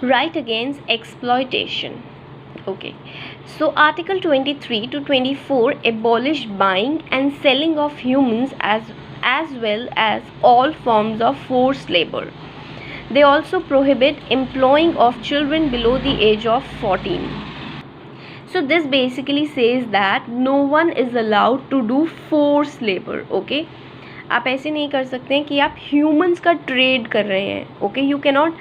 Right against exploitation. Okay, so Article 23 to 24 abolish buying and selling of humans as well as all forms of forced labor. They also prohibit employing of children below the age of 14. So this basically says that no one is allowed to do forced labor. Okay, आप ऐसे नहीं कर सकते हैं कि आप humans का trade कर रहे हैं. Okay, you cannot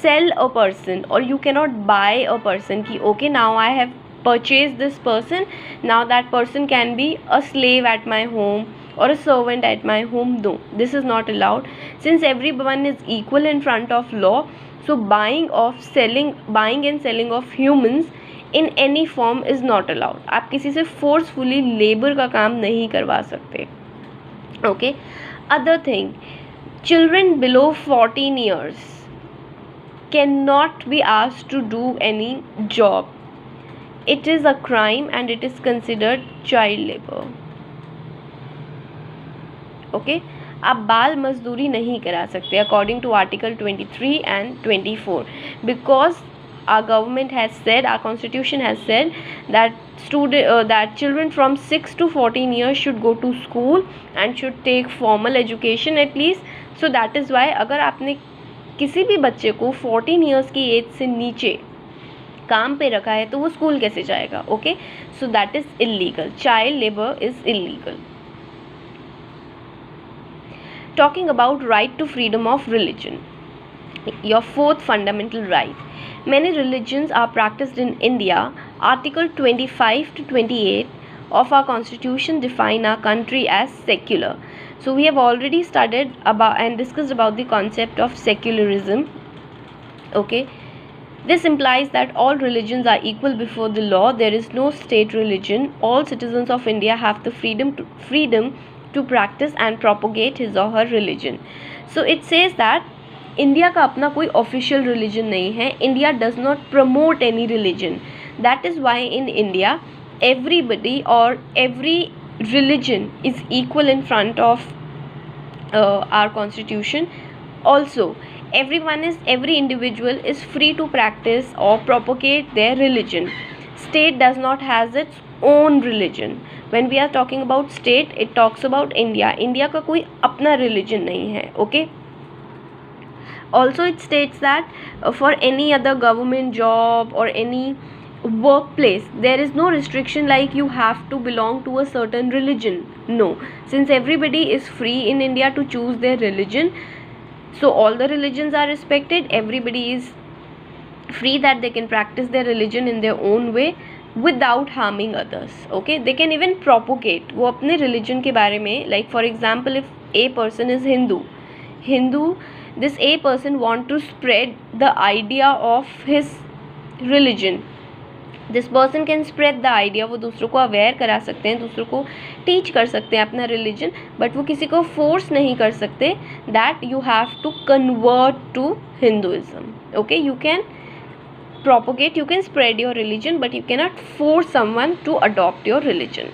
sell a person और you cannot buy a person कि okay now I have purchased this person, now that person can be a slave at my home or a servant at my home. No, this is not allowed, since everyone is equal in front of law. So buying and selling of humans in any form is not allowed. आप किसी से forcefully labor का काम नहीं करवा सकते. Okay, other thing, children below 14 years cannot be asked to do any job. It is a crime and it is considered child labor. Okay, आप बाल मजदूरी नहीं करा सकते according to Article 23 and 24 because our government has said, our constitution has said that that children from 6 to 14 years should go to school and should take formal education at least. So that is why अगर आपने किसी भी बच्चे को 14 years की as से नीचे काम पे रखा है तो वो स्कूल कैसे जाएगा. Okay, so that is illegal. Child labour is illegal. Talking about right to freedom of religion, your fourth fundamental right. Many religions are practiced in India. Article 25 to 28 of our constitution define our country as secular. So we have already studied about and discussed about the concept of secularism. Okay, this implies that all religions are equal before the law. There is no state religion. All citizens of India have the freedom to practice and propagate his or her religion. So it says that India का अपना कोई official religion नहीं है. India does not promote any religion. That is why in India everybody or every religion is equal in front of our constitution. Also, every individual is free to practice or propagate their religion. State does not has its own religion. When we are talking about state, it talks about India. India का कोई अपना religion नहीं है. Okay, also it states that for any other government job or any workplace there is no restriction like you have to belong to a certain religion. No, since everybody is free in India to choose their religion, so all the religions are respected. Everybody is free that they can practice their religion in their own way without harming others. Okay, they can even propagate वो अपने religion के बारे में, like for example if a person is Hindu, this a person want to spread the idea of his religion. This person can spread the idea. वो दूसरों को aware करा सकते हैं, दूसरों को टीच कर सकते हैं अपना रिलीजन, बट वो किसी को फोर्स नहीं कर सकते that you have to convert to Hinduism. Okay, you can propagate, you can spread your religion, but you cannot force someone to adopt your religion.